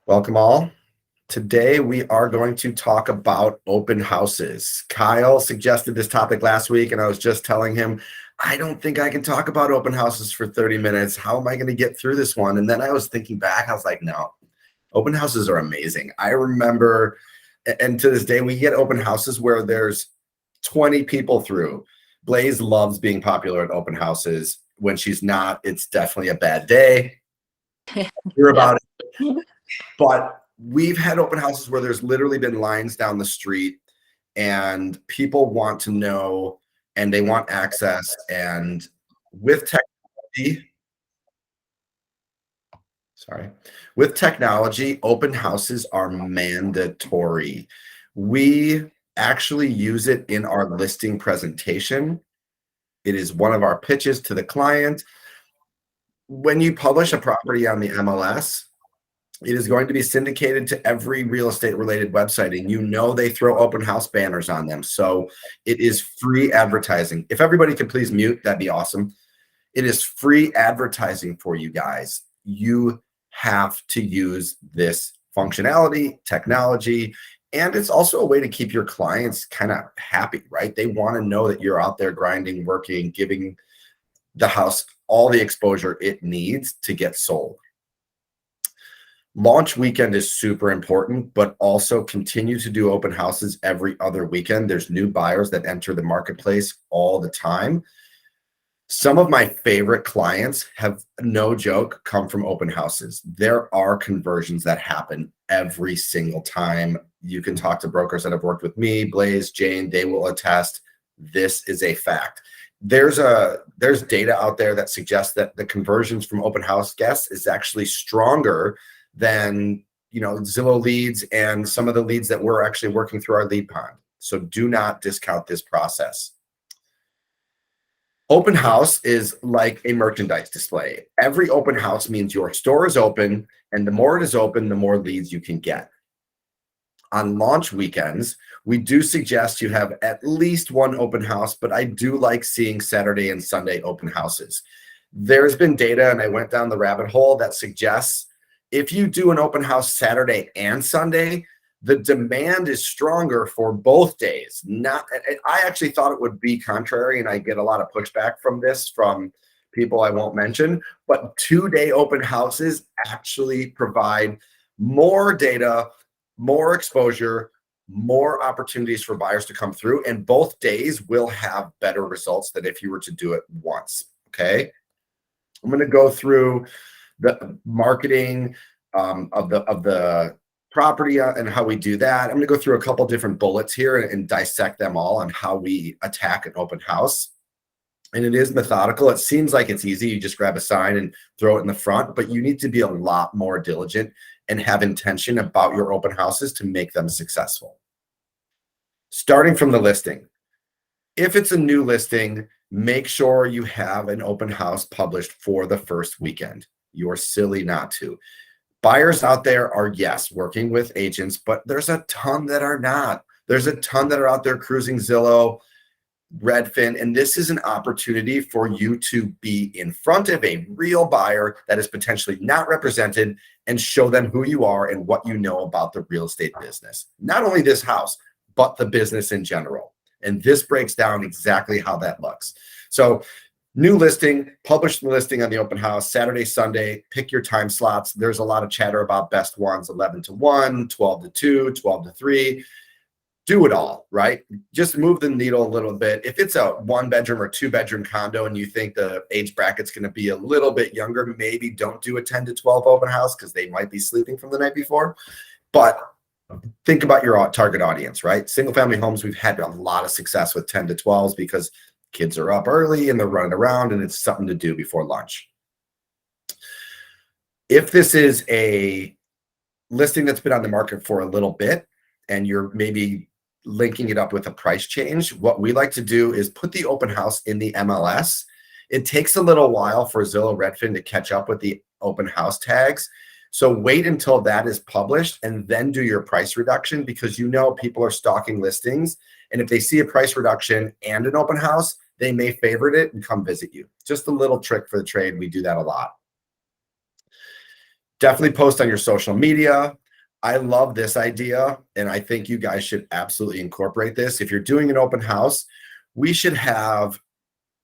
Welcome all. Today we are going to talk about open houses. Kyle suggested this topic last week, and I was just telling him, I don't think I can talk about open houses for 30 minutes. How am I going to get through this one? And then I was thinking back, I was like, no, open houses are amazing. I remember, and to this day, we get open houses where there's 20 people through. Blaze loves being popular at open houses. When she's not, it's definitely a bad day. Hear about it. But we've had open houses where there's literally been lines down the street and people want to know and they want access. And with technology, with technology, open houses are mandatory. We actually use it in our listing presentation. It is one of our pitches to the client. When you publish a property on the MLS, it is going to be syndicated to every real estate related website, and you know they throw open house banners on them. So it is free advertising. If everybody could please mute, that'd be awesome. It is free advertising for you guys. You have to use this functionality, technology, and it's also a way to keep your clients kind of happy, right? They want to know that you're out there grinding, working, giving the house all the exposure it needs to get sold. Launch weekend is super important, but also continue to do open houses every other weekend. There's new buyers that enter the marketplace all the time. Some of my favorite clients have, no joke, come from open houses. There are conversions that happen every single time. You can talk to brokers that have worked with me, Blaze, Jane, they will attest. This is a fact. There's data out there that suggests that the conversions from open house guests is actually stronger than Zillow leads and some of the leads that we're actually working through our lead pond. So do not discount this process. Open house is like a merchandise display. Every open house means your store is open, and the more it is open, the more leads you can get. On launch weekends, we do suggest you have at least one open house, but I do like seeing Saturday and Sunday open houses. There's been data, and I went down the rabbit hole, that suggests if you do an open house Saturday and Sunday, the demand is stronger for both days. I actually thought it would be contrary, and I get a lot of pushback from this from people I won't mention, but 2-day open houses actually provide more data, more exposure, more opportunities for buyers to come through, and both days will have better results than if you were to do it once. Okay. I'm going to go through the marketing of the property and how we do that. I'm going to go through a couple different bullets here and dissect them all on how we attack an open house. And it is methodical. It seems like it's easy. You just grab a sign and throw it in the front, but you need to be a lot more diligent and have intention about your open houses to make them successful. Starting from the listing. If it's a new listing, make sure you have an open house published for the first weekend. You're silly not to. Buyers out there are, yes, working with agents, but there's a ton that are not. There's a ton that are out there cruising Zillow, Redfin, and this is an opportunity for you to be in front of a real buyer that is potentially not represented and show them who you are and what you know about the real estate business. Not only this house, but the business in general. And this breaks down exactly how that looks. So new listing, publish the listing on the open house, Saturday, Sunday, pick your time slots. There's a lot of chatter about best ones, 11 to 1, 12 to 2, 12 to 3. Do it all, right? Just move the needle a little bit. If it's a 1-bedroom or 2-bedroom condo and you think the age bracket's going to be a little bit younger, maybe don't do a 10 to 12 open house because they might be sleeping from the night before. But think about your target audience, right? Single family homes, we've had a lot of success with 10 to 12s because kids are up early and they're running around and it's something to do before lunch. If this is a listing that's been on the market for a little bit and you're maybe linking it up with a price change, what we like to do is put the open house in the MLS. It takes a little while for Zillow Redfin to catch up with the open house tags. So wait until that is published and then do your price reduction, because people are stalking listings. And if they see a price reduction and an open house, they may favorite it and come visit you. Just a little trick for the trade. We do that a lot. Definitely post on your social media. I love this idea, and I think you guys should absolutely incorporate this. If you're doing an open house, we should have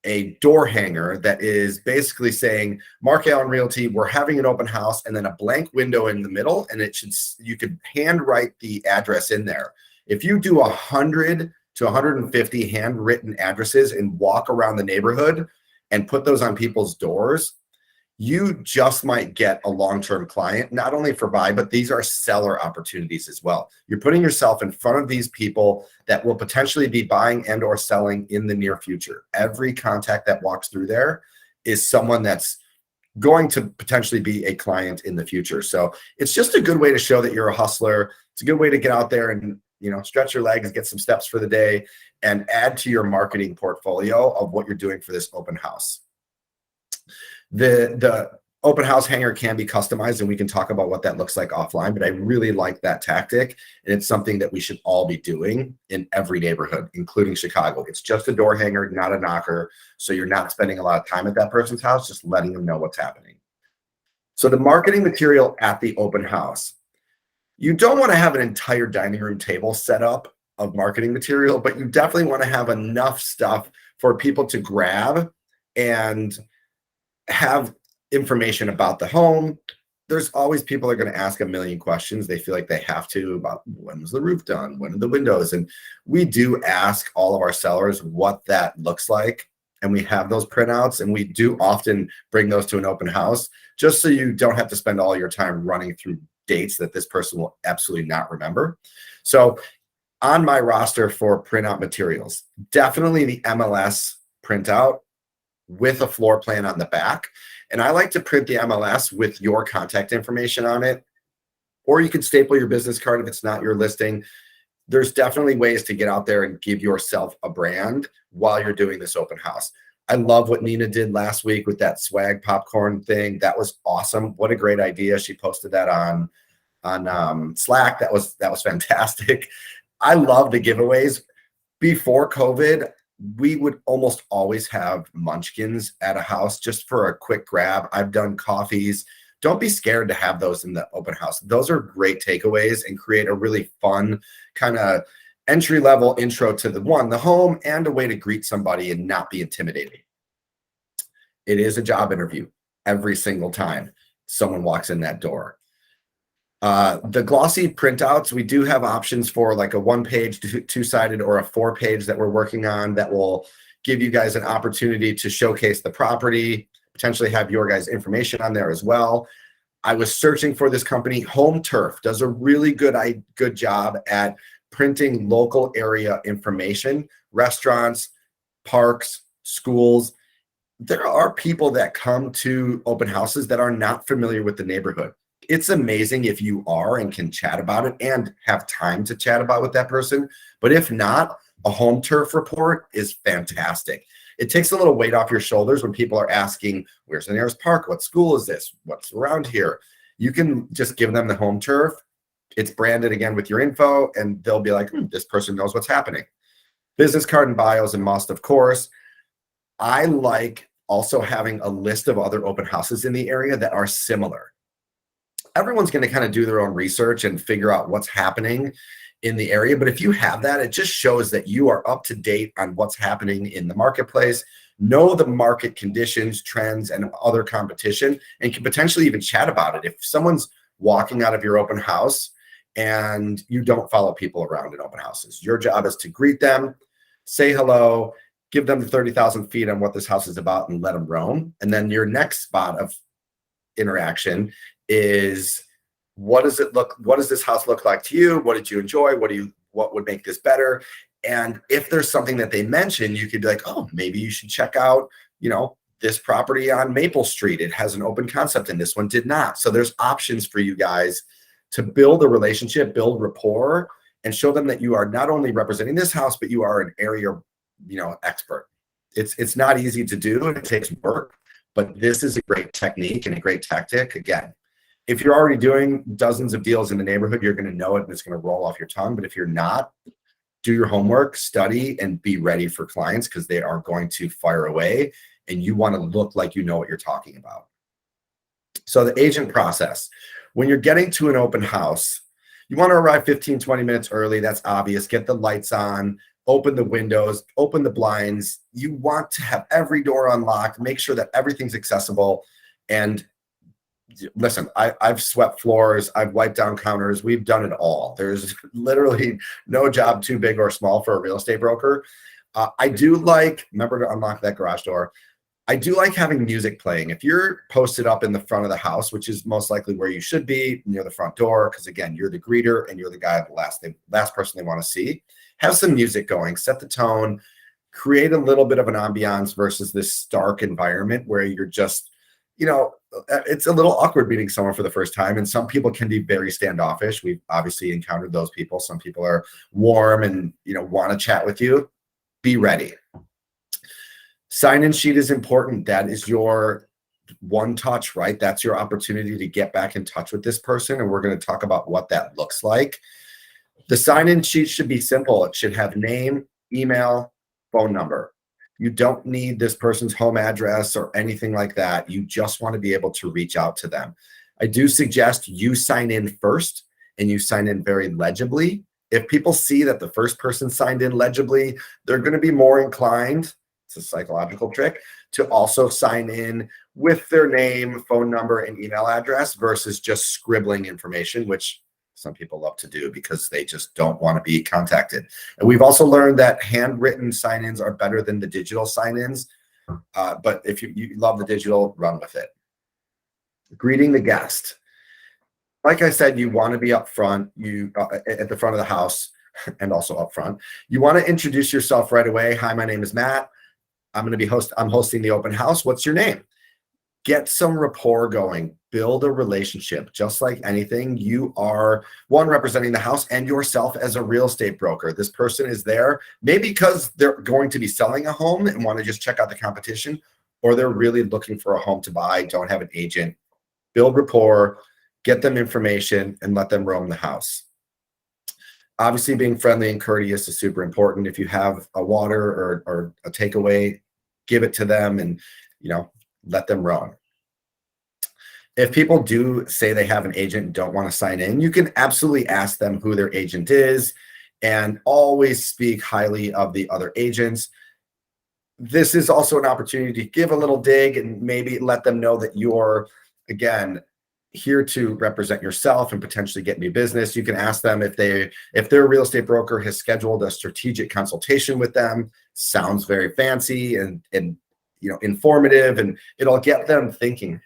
a door hanger that is basically saying Mark Allen Realty, we're having an open house, and then a blank window in the middle, and it should, you could handwrite the address in there. If you do 100 to 150 handwritten addresses and walk around the neighborhood and put those on people's doors, you just might get a long-term client, not only for buy, but these are seller opportunities as well. You're putting yourself in front of these people that will potentially be buying and or selling in the near future. Every contact that walks through there is someone that's going to potentially be a client in the future. So it's just a good way to show that you're a hustler. It's a good way to get out there and, you know, stretch your legs, get some steps for the day, and add to your marketing portfolio of what you're doing for this open house. The open house hanger can be customized, and we can talk about what that looks like offline, but I really like that tactic, and it's something that we should all be doing in every neighborhood, including Chicago. It's just a door hanger, not a knocker, so you're not spending a lot of time at that person's house, just letting them know what's happening. So the marketing material at the open house, you don't want to have an entire dining room table set up of marketing material, but you definitely want to have enough stuff for people to grab and have information about the home. There's always people are going to ask a million questions. They feel like they have to about when was the roof done? When are the windows? And we do ask all of our sellers what that looks like. And we have those printouts, and we do often bring those to an open house just so you don't have to spend all your time running through dates that this person will absolutely not remember. So on my roster for printout materials, definitely the MLS printout with a floor plan on the back. And I like to print the MLS with your contact information on it, or you can staple your business card if it's not your listing. There's definitely ways to get out there and give yourself a brand while you're doing this open house. I love what Nina did last week with that swag popcorn thing. That was awesome. What a great idea. She posted that on Slack. That was fantastic. I love the giveaways. Before COVID, we would almost always have munchkins at a house just for a quick grab. I've done coffees. Don't be scared to have those in the open house. Those are great takeaways and create a really fun kind of entry-level intro to the home, and a way to greet somebody and not be intimidating. It is a job interview every single time someone walks in that door. The glossy printouts, we do have options for like a 1-page, two-sided, or a 4-page that we're working on that will give you guys an opportunity to showcase the property, potentially have your guys' information on there as well. I was searching for this company. Home Turf does a really good job at printing local area information, restaurants, parks, schools. There are people that come to open houses that are not familiar with the neighborhood. It's amazing if you are and can chat about it and have time to chat about with that person. But if not, a home turf report is fantastic. It takes a little weight off your shoulders when people are asking, where's the nearest park? What school is this? What's around here? You can just give them the home turf. It's branded again with your info, and they'll be like, this person knows what's happening. Business card and bios and must, of course. I like also having a list of other open houses in the area that are similar. Everyone's going to kind of do their own research and figure out what's happening in the area. But if you have that, it just shows that you are up to date on what's happening in the marketplace, know the market conditions, trends, and other competition, and can potentially even chat about it. If someone's walking out of your open house and you don't follow people around in open houses, your job is to greet them, say hello, give them the 30,000 feet on what this house is about, and let them roam. And then your next spot of interaction is, what does this house look like to you? What did you enjoy? What would make this better? And if there's something that they mention, you could be like, oh, maybe you should check out, this property on Maple Street. It has an open concept and this one did not. So there's options for you guys to build a relationship, build rapport, and show them that you are not only representing this house, but you are an area, expert. It's not easy to do, and it takes work, but this is a great technique and a great tactic. Again, if you're already doing dozens of deals in the neighborhood, you're going to know it and it's going to roll off your tongue. But if you're not, do your homework, study, and be ready for clients, because they are going to fire away, and you want to look like you know what you're talking about. So the agent process, when you're getting to an open house, you want to arrive 15, 20 minutes early. That's obvious. Get the lights on, open the windows, open the blinds. You want to have every door unlocked, make sure that everything's accessible. And listen, I've swept floors, I've wiped down counters, we've done it all. There's literally no job too big or small for a real estate broker. I do like, remember to unlock that garage door. I do like having music playing. If you're posted up in the front of the house, which is most likely where you should be, near the front door, because again, you're the greeter and you're the guy, the last person they want to see, have some music going, set the tone, create a little bit of an ambiance versus this stark environment where you're just, it's a little awkward meeting someone for the first time. And some people can be very standoffish. We've obviously encountered those people. Some people are warm and, want to chat with you. Be ready. Sign-in sheet is important. That is your one touch, right? That's your opportunity to get back in touch with this person. And we're going to talk about what that looks like. The sign-in sheet should be simple. It should have name, email, phone number. You don't need this person's home address or anything like that. You just want to be able to reach out to them. I do suggest you sign in first and you sign in very legibly. If people see that the first person signed in legibly, they're going to be more inclined, it's a psychological trick, to also sign in with their name, phone number, and email address versus just scribbling information, which some people love to do because they just don't want to be contacted. And we've also learned that handwritten sign-ins are better than the digital sign-ins. But if you love the digital, run with it. Greeting the guest. Like I said, you want to be up front, at the front of the house and also up front. You want to introduce yourself right away. Hi, my name is Matt. I'm hosting the open house. What's your name? Get some rapport going, build a relationship. Just like anything, you are one representing the house and yourself as a real estate broker. This person is there maybe because they're going to be selling a home and want to just check out the competition, or they're really looking for a home to buy, don't have an agent. Build rapport, get them information, and let them roam the house. Obviously, being friendly and courteous is super important. If you have a water or a takeaway, give it to them and, let them roam. If people do say they have an agent and don't want to sign in, you can absolutely ask them who their agent is and always speak highly of the other agents. This is also an opportunity to give a little dig and maybe let them know that you're, again, here to represent yourself and potentially get new business. You can ask them if their real estate broker has scheduled a strategic consultation with them. Sounds very fancy and informative, and it'll get them thinking,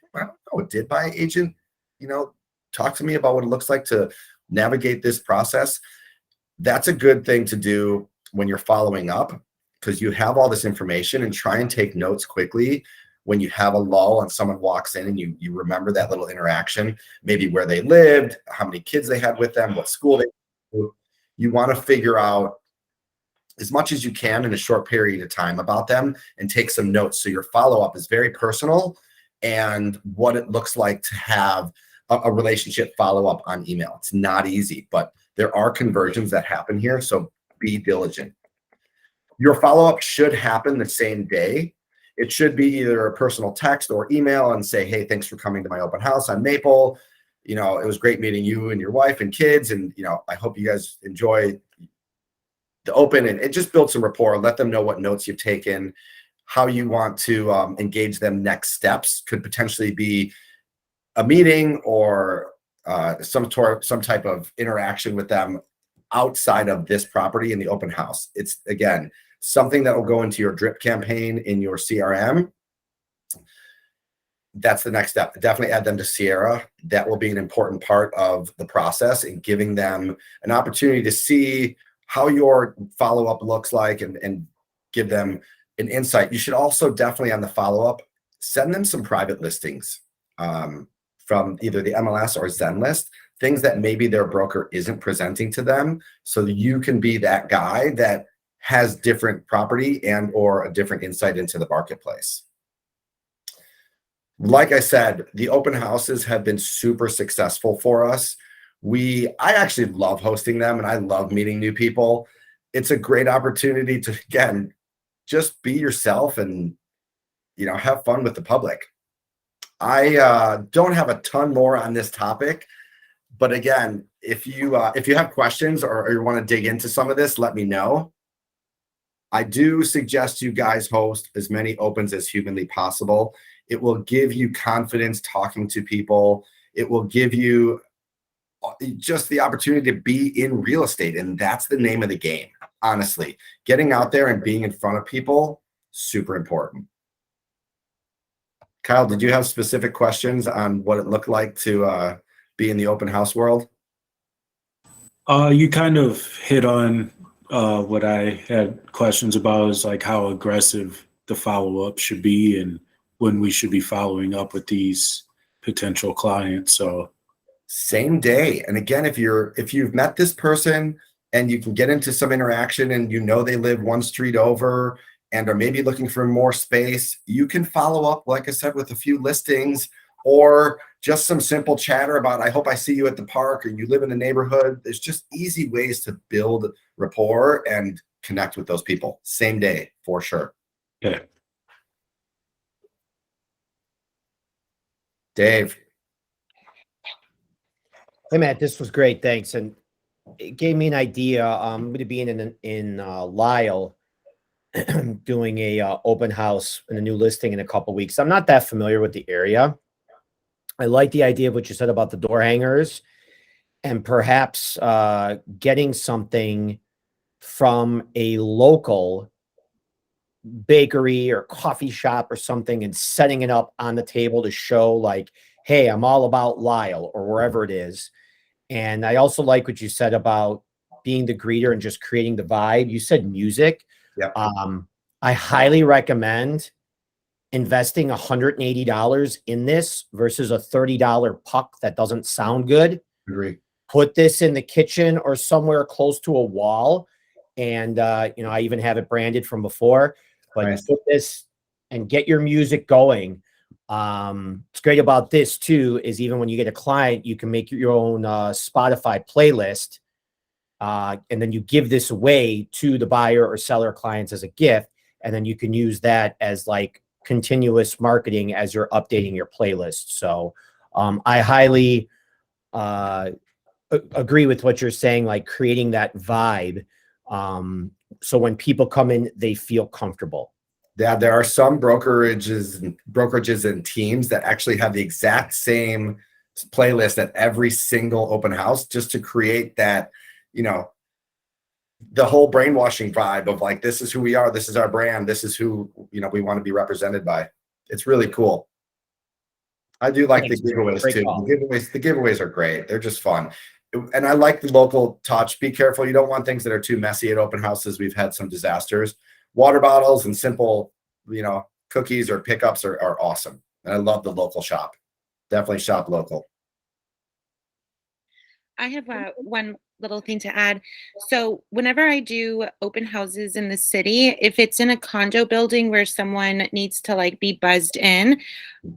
did my agent, talk to me about what it looks like to navigate this process? That's a good thing to do when you're following up, because you have all this information, and try and take notes quickly when you have a lull and someone walks in and you remember that little interaction, maybe where they lived, how many kids they had with them, what school they went to. You want to figure out as much as you can in a short period of time about them and take some notes. So your follow-up is very personal and what it looks like to have a relationship follow-up on email. It's not easy, but there are conversions that happen here. So be diligent. Your follow-up should happen the same day. It should be either a personal text or email and say, hey, thanks for coming to my open house. I'm Maple. It was great meeting you and your wife and kids. And, I hope you guys enjoy the open, and just build some rapport. Let them know what notes you've taken, how you want to engage them. Next steps could potentially be a meeting or some type of interaction with them outside of this property in the open house. It's, again, something that will go into your drip campaign in your CRM. That's the next step. Definitely add them to Sierra. That will be an important part of the process and giving them an opportunity to see how your follow-up looks like and give them an insight. You should also definitely, on the follow-up, send them some private listings from either the MLS or Zenlist, things that maybe their broker isn't presenting to them, so that you can be that guy that has different property and or a different insight into the marketplace. Like I said, the open houses have been super successful for us. I actually love hosting them and I love meeting new people. It's a great opportunity to, again, just be yourself and, have fun with the public. I don't have a ton more on this topic, but again, if you have questions or you want to dig into some of this, let me know. I do suggest you guys host as many opens as humanly possible. It will give you confidence talking to people. It will give you just the opportunity to be in real estate. And that's the name of the game, honestly. Getting out there and being in front of people, super important. Kyle, did you have specific questions on what it looked like to be in the open house world? You kind of hit on what I had questions about, is like how aggressive the follow-up should be and when we should be following up with these potential clients. So Same day. And again, if you've met this person and you can get into some interaction and you know they live one street over and are maybe looking for more space, you can follow up, like I said, with a few listings or just some simple chatter about, I hope I see you at the park, or you live in the neighborhood. There's just easy ways to build rapport and connect with those people. Same day, for sure. yeah. Dave. Hey, Matt, this was great. Thanks. And it gave me an idea. I'm going to be in Lisle doing a open house and a new listing in a couple weeks. I'm not that familiar with the area. I like the idea of what you said about the door hangers and perhaps getting something from a local bakery or coffee shop or something and setting it up on the table to show like, hey, I'm all about Lisle or wherever it is. And I also like what you said about being the greeter and just creating the vibe. You said music. Yeah. I highly recommend investing $180 in this versus a $30 puck that doesn't sound good. Agree. Put this in the kitchen or somewhere close to a wall. And, I even have it branded from before, but Nice. Put this and get your music going. It's great about this too, is even when you get a client, you can make your own Spotify playlist. And then you give this away to the buyer or seller clients as a gift. And then you can use that as like continuous marketing as you're updating your playlist. So I highly agree with what you're saying, like creating that vibe. So when people come in, they feel comfortable. Yeah, there are some brokerages and teams that actually have the exact same playlist at every single open house, just to create that, the whole brainwashing vibe of like, this is who we are, this is our brand, this is who we want to be represented by. It's really cool. I do like the giveaways too. The giveaways are great. They're just fun. And I like the local touch. Be careful. You don't want things that are too messy at open houses. We've had some disasters. Water bottles and simple, cookies or pickups are awesome. And I love the local shop. Definitely shop local. I have one little thing to add. So whenever I do open houses in the city, if it's in a condo building where someone needs to like be buzzed in,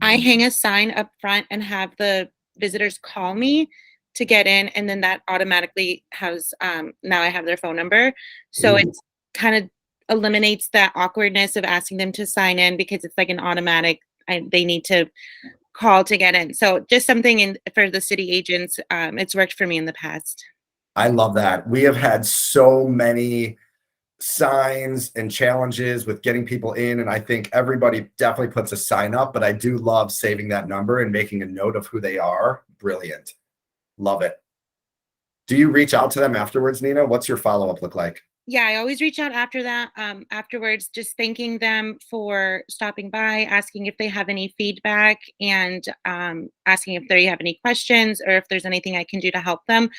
I hang a sign up front and have the visitors call me to get in. And then that automatically has, now I have their phone number. So it kind of eliminates that awkwardness of asking them to sign in, because it's like an automatic, they need to call to get in. So just something for the city agents. It's worked for me in the past. I love that. We have had so many signs and challenges with getting people in, and I think everybody definitely puts a sign up, but I do love saving that number and making a note of who they are. Brilliant. Love it. Do you reach out to them afterwards, Nina? What's your follow-up look like? Yeah, I always reach out after that, afterwards, just thanking them for stopping by, asking if they have any feedback, and asking if they have any questions or if there's anything I can do to help them.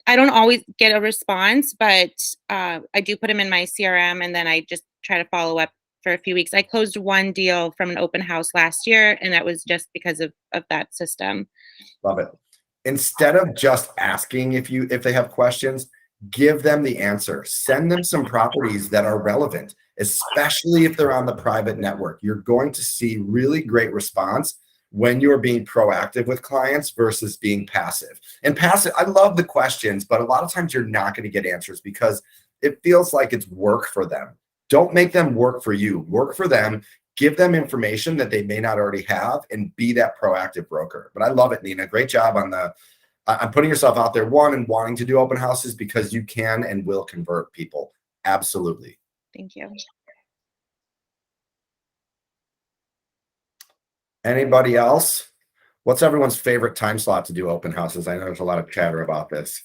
I don't always get a response, but I do put them in my CRM, and then I just try to follow up for a few weeks. I closed one deal from an open house last year, and that was just because of that system. Love it. Instead of just asking if they have questions, give them the answer. Send them some properties that are relevant, especially if they're on the private network. You're going to see really great response when you're being proactive with clients versus being passive. And passive, I love the questions, but a lot of times you're not going to get answers because it feels like it's work for them. Don't make them work for you. Work for them. give them information that they may not already have and be that proactive broker. But I love it, Nina. Great job on putting yourself out there, one, and wanting to do open houses, because you can and will convert people. Absolutely. Thank you. Anybody else? What's everyone's favorite time slot to do open houses? I know there's a lot of chatter about this.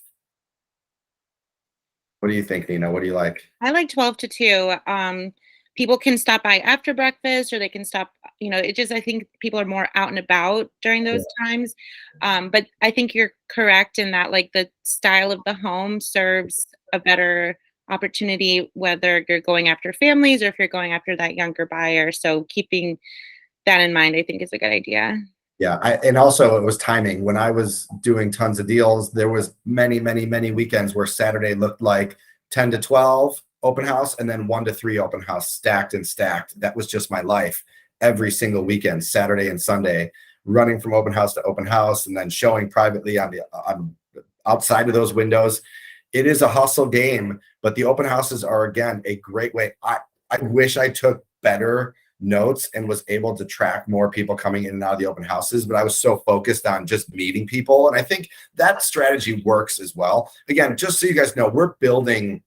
What do you think, Nina? What do you like? I like 12 to 2. People can stop by after breakfast, or they can stop, I think people are more out and about during those times. But I think you're correct in that, like, the style of the home serves a better opportunity, whether you're going after families or if you're going after that younger buyer. So keeping that in mind, I think, is a good idea. Yeah, and also it was timing. When I was doing tons of deals, there was many, many, many weekends where Saturday looked like 10 to 12 open house and then 1 to 3 open house, stacked and stacked. That was just my life every single weekend, Saturday and Sunday, running from open house to open house and then showing privately on outside of those windows. It is a hustle game, but the open houses are, again, a great way. I wish I took better notes and was able to track more people coming in and out of the open houses, but I was so focused on just meeting people. And I think that strategy works as well. Again, just so you guys know, we're building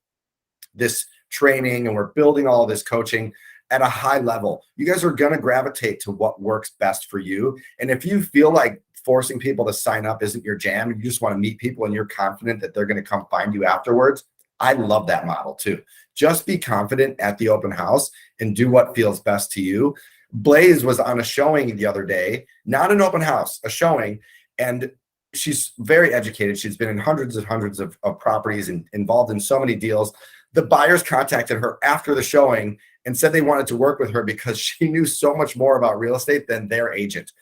this training and we're building all of this coaching at a high level. You guys are going to gravitate to what works best for you. And if you feel like forcing people to sign up isn't your jam, you just want to meet people and you're confident that they're going to come find you afterwards, I love that model too. Just be confident at the open house and do what feels best to you. Blaze was on a showing the other day, not an open house, a showing, and she's very educated. She's been in hundreds and hundreds of properties and involved in so many deals. The buyers contacted her after the showing and said they wanted to work with her because she knew so much more about real estate than their agent.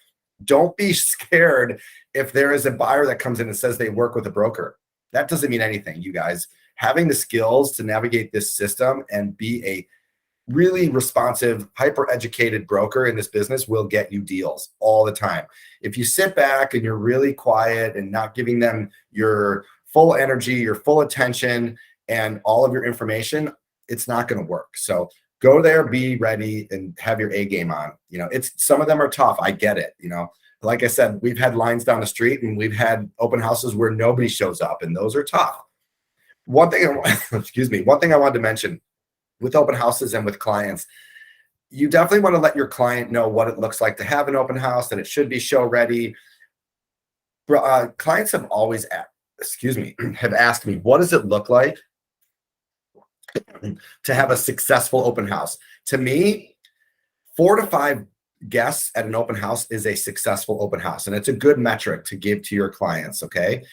Don't be scared if there is a buyer that comes in and says they work with a broker. That doesn't mean anything, you guys. Having the skills to navigate this system and be a really responsive, hyper-educated broker in this business will get you deals all the time. If you sit back and you're really quiet and not giving them your full energy, your full attention, and all of your information, it's not going to work. So go there, be ready, and have your A game on. Some of them are tough. I get it. Like I said, we've had lines down the street and we've had open houses where nobody shows up, and those are tough. One thing I wanted to mention with open houses and with clients, you definitely want to let your client know what it looks like to have an open house, that it should be show ready. Clients have always have asked me, what does it look like to have a successful open house? To me, 4 to 5 guests at an open house is a successful open house, and it's a good metric to give to your clients. Okay.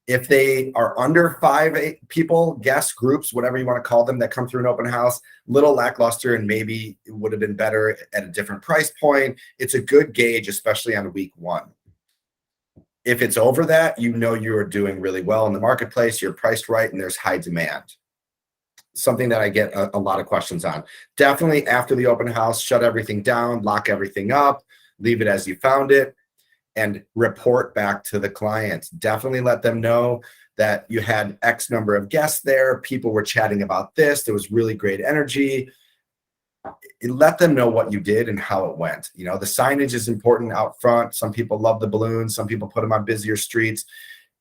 If they are under 5 people, guest groups, whatever you want to call them, that come through an open house, little lackluster, and maybe it would have been better at a different price point. It's a good gauge, especially on week 1. If it's over that, you are doing really well in the marketplace, you're priced right, and there's high demand. Something that I get a lot of questions on. Definitely after the open house, shut everything down, lock everything up, leave it as you found it, and report back to the clients. Definitely let them know that you had X number of guests there. People were chatting about this. There was really great energy. Let them know what you did and how it went. The signage is important out front. Some people love the balloons. Some people put them on busier streets.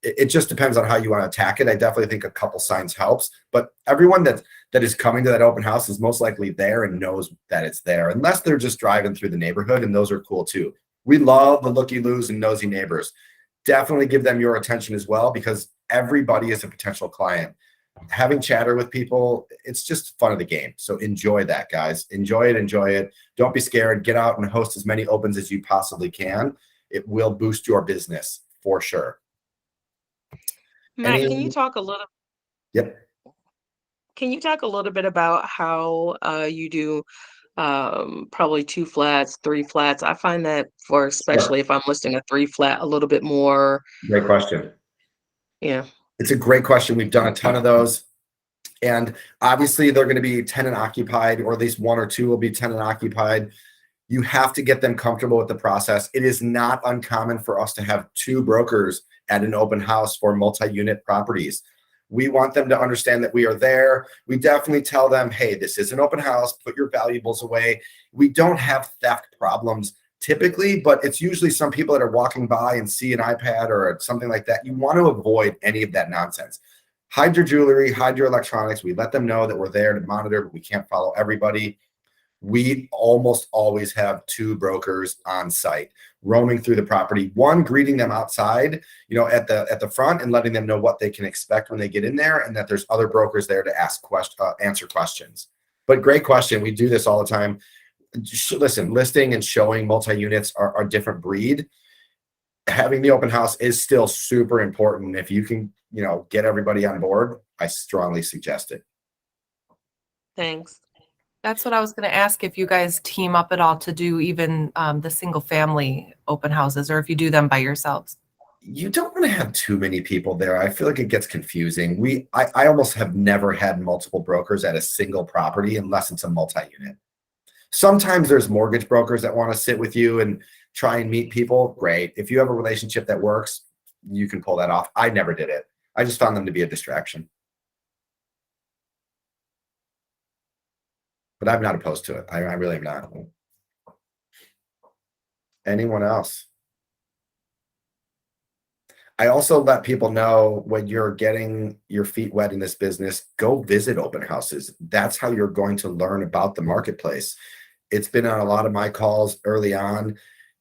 It just depends on how you want to attack it. I definitely think a couple signs helps, but everyone that is coming to that open house is most likely there and knows that it's there, unless they're just driving through the neighborhood, and those are cool too. We love the looky-loos and nosy neighbors. Definitely give them your attention as well, because everybody is a potential client. Having chatter with people, it's just fun of the game. So enjoy that, guys. Enjoy it. Don't be scared. Get out and host as many opens as you possibly can. It will boost your business for sure. Matt, can you talk a little? Yep. Can you talk a little bit about how you do probably 2 flats, 3 flats? I find that especially if I'm listing a 3 flat, a little bit more. Great question. Yeah. It's a great question. We've done a ton of those. And obviously they're going to be tenant occupied, or at least 1 or 2 will be tenant occupied. You have to get them comfortable with the process. It is not uncommon for us to have 2 brokers at an open house for multi-unit properties. We want them to understand that we are there. We definitely tell them, hey, this is an open house, put your valuables away. We don't have theft problems typically, but it's usually some people that are walking by and see an iPad or something like that. You want to avoid any of that nonsense. Hide your jewelry, hide your electronics. We let them know that we're there to monitor, but we can't follow everybody. We almost always have 2 brokers on site roaming through the property, one greeting them outside, at the front and letting them know what they can expect when they get in there, and that there's other brokers there to answer questions. But great question. We do this all the time. Listen, listing and showing multi-units are a different breed. Having the open house is still super important. If you can, get everybody on board, I strongly suggest it. Thanks. That's what I was going to ask, if you guys team up at all to do even the single family open houses, or if you do them by yourselves. You don't want to have too many people there. I feel like it gets confusing. I almost have never had multiple brokers at a single property unless it's a multi-unit. Sometimes there's mortgage brokers that want to sit with you and try and meet people. Great. If you have a relationship that works, you can pull that off. I never did it. I just found them to be a distraction. But I'm not opposed to it. I really am not. Anyone else? I also let people know, when you're getting your feet wet in this business, go visit open houses. That's how you're going to learn about the marketplace. It's been on a lot of my calls early on.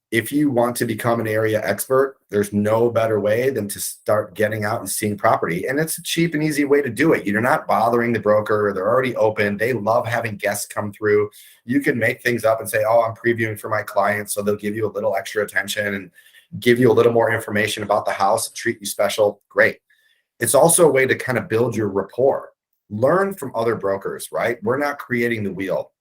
If you want to become an area expert, there's no better way than to start getting out and seeing property. And it's a cheap and easy way to do it. You're not bothering the broker. They're already open. They love having guests come through. You can make things up and say, oh, I'm previewing for my clients. So they'll give you a little extra attention and give you a little more information about the house, treat you special. Great. It's also a way to kind of build your rapport. Learn from other brokers, right? We're not creating the wheel.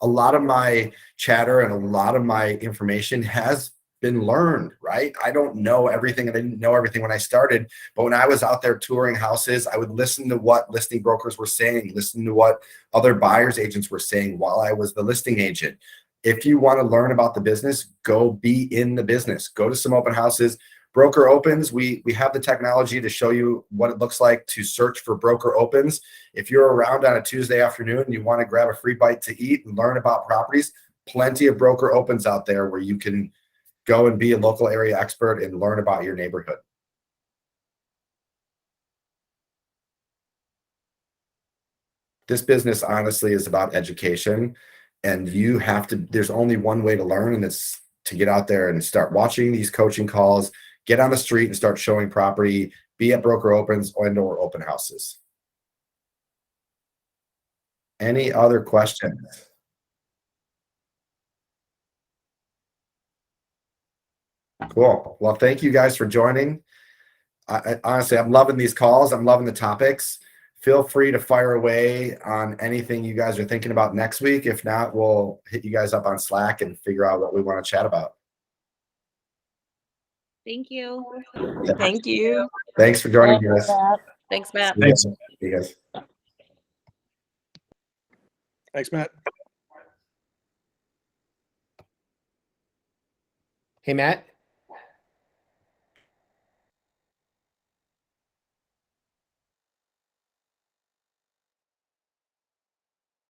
A lot of my chatter and a lot of my information has been learned, right? I don't know everything, and I didn't know everything when I started, but when I was out there touring houses, I would listen to what listing brokers were saying, listen to what other buyers agents were saying while I was the listing agent. If you want to learn about the business, go be in the business. Go to some open houses. Broker opens, we have the technology to show you what it looks like to search for broker opens. If you're around on a Tuesday afternoon and you want to grab a free bite to eat and learn about properties, plenty of broker opens out there where you can go and be a local area expert and learn about your neighborhood. This business honestly is about education, and you have to, there's only one way to learn, and it's to get out there and start watching these coaching calls, get on the street and start showing property, be at broker opens and/or open houses. Any other questions? Cool. Well, thank you guys for joining. Honestly, I'm loving these calls. I'm loving the topics. Feel free to fire away on anything you guys are thinking about next week. If not, we'll hit you guys up on Slack and figure out what we want to chat about. Thank you. Thank you. Thanks for joining us. Thanks, Matt. Thanks. See you guys. Thanks, Matt. Hey, Matt.